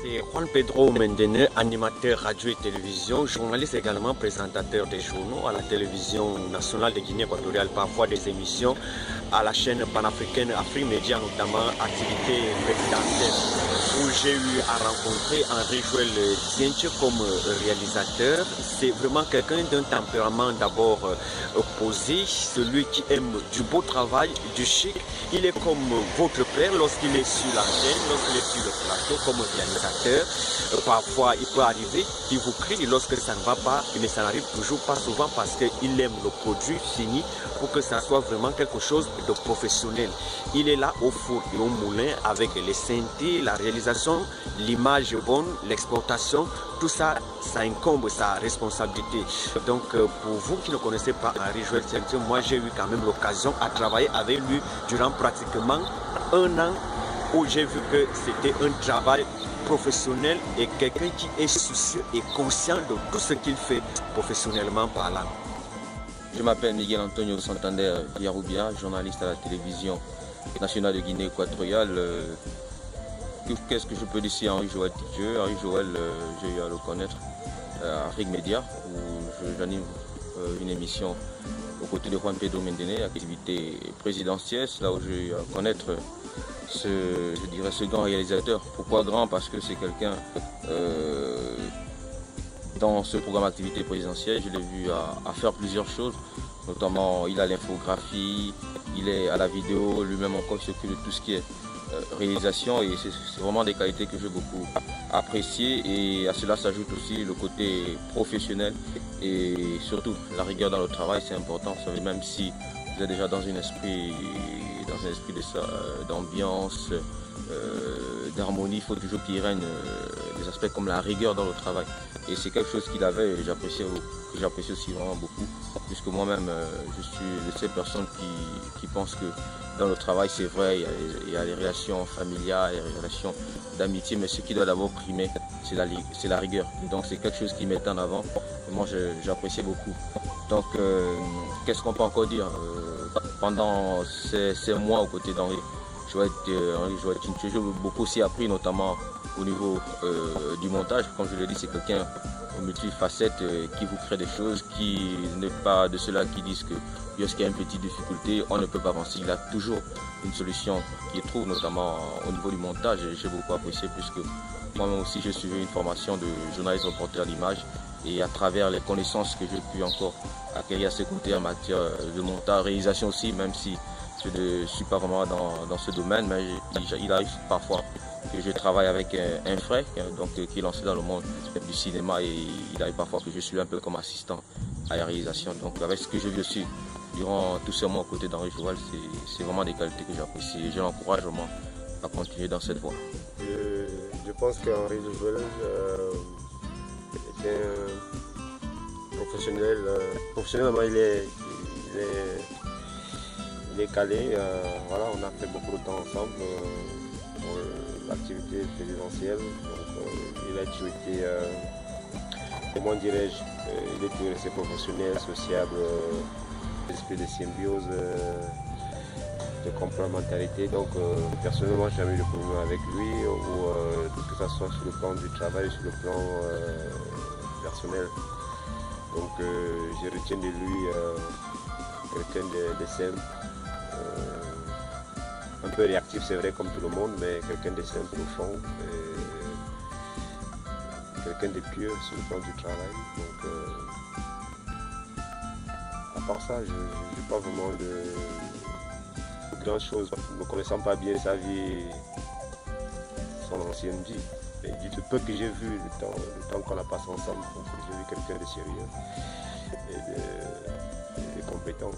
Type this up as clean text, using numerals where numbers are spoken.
C'est Juan Pedro Mendene, animateur radio et télévision, journaliste également, présentateur des journaux à la télévision nationale de Guinée équatoriale, parfois des émissions à la chaîne panafricaine Afrimédia, notamment activité présidentielle, où j'ai eu à rencontrer Henri Joël Tienche comme réalisateur. C'est vraiment quelqu'un d'un tempérament d'abord posé, celui qui aime du beau travail, du chic. Il est comme votre père lorsqu'il est sur l'antenne, lorsqu'il est sur le plateau comme réalisateur. Parfois, il peut arriver qu'il vous crie lorsque ça ne va pas, mais ça n'arrive toujours pas souvent parce qu'il aime le produit fini pour que ça soit vraiment quelque chose de professionnel. Il est là au four et au moulin avec les synthés, la réalisation, l'image bonne, l'exportation, tout ça, ça incombe sa responsabilité. Donc, pour vous qui ne connaissez pas Henri Joël Tienche, moi j'ai eu quand même l'occasion à travailler avec lui durant pratiquement un an où j'ai vu que c'était un travail professionnel et quelqu'un qui est soucieux et conscient de tout ce qu'il fait professionnellement parlant. Je m'appelle Miguel Antonio Santander Yarubia, journaliste à la télévision nationale de Guinée équatoriale. Qu'est-ce que je peux dire sur Henri Joël Tienche? Henri Joël, j'ai eu à le connaître à Afrimédia, où j'anime une émission aux côtés de Juan Pedro Mendene, activité présidentielle. C'est là où j'ai eu à connaître ce grand réalisateur. Pourquoi grand? Parce que c'est quelqu'un, dans ce programme activité présidentielle, je l'ai vu à faire plusieurs choses, notamment il a l'infographie, il est à la vidéo, lui-même encore s'occupe de tout ce qui est réalisation, et c'est vraiment des qualités que j'ai beaucoup appréciées, et à cela s'ajoute aussi le côté professionnel et surtout la rigueur dans le travail. C'est important, même si vous êtes déjà dans un esprit d'ambiance, d'harmonie, il faut toujours qu'il règne des aspects comme la rigueur dans le travail, et c'est quelque chose qu'il avait et j'apprécie aussi vraiment beaucoup, puisque moi-même je suis de ces personnes qui pensent que dans le travail, c'est vrai, il y a les relations familiales, les relations d'amitié, mais ce qui doit d'abord primer, c'est la rigueur. Et donc c'est quelque chose qui met en avant, et moi j'apprécie beaucoup. Donc qu'est-ce qu'on peut encore dire? Pendant ces mois aux côtés d'Henri Joël Tienche, j'ai beaucoup aussi appris, notamment au niveau du montage. Comme je l'ai dit, c'est quelqu'un aux multifacettes qui vous crée des choses, qui n'est pas de ceux-là qui disent que lorsqu'il y a une petite difficulté, on ne peut pas avancer. Il a toujours une solution qu'il trouve, notamment au niveau du montage. J'ai beaucoup apprécié, puisque moi-même aussi j'ai suivi une formation de journaliste reporter d'image, et à travers les connaissances que j'ai pu encore acquérir à ses côtés en matière de montage, réalisation aussi, même si je ne suis pas vraiment dans ce domaine, mais il arrive parfois que je travaille avec un frère qui est lancé dans le monde du cinéma, et il arrive parfois que je suis un peu comme assistant à la réalisation. Donc avec ce que j'ai vu aussi durant tous ces mois aux côtés d'Henri Joël, c'est vraiment des qualités que j'apprécie, et je l'encourage vraiment à continuer dans cette voie. Je pense qu'Henri Joël est un professionnel. Professionnellement, il est calé. Voilà, on a fait beaucoup de temps ensemble pour l'activité présidentielle. Donc, il a toujours été, comment dirais-je, il est toujours resté professionnel, sociable, esprit de symbiose, de complémentarité. Donc, personnellement, j'ai jamais eu de problème avec lui, ou que ce soit sur le plan du travail, sur le plan personnel. Donc, je retiens de lui quelqu'un de simple, un peu réactif, c'est vrai, comme tout le monde, mais quelqu'un de simple, profond, quelqu'un de pieux sur le plan du travail. Donc, à part ça, je n'ai pas vraiment de grandes choses, ne connaissant pas bien sa vie, son ancienne vie. Mais du peu que j'ai vu, le temps qu'on a passé ensemble, j'ai vu quelqu'un de sérieux et de compétent.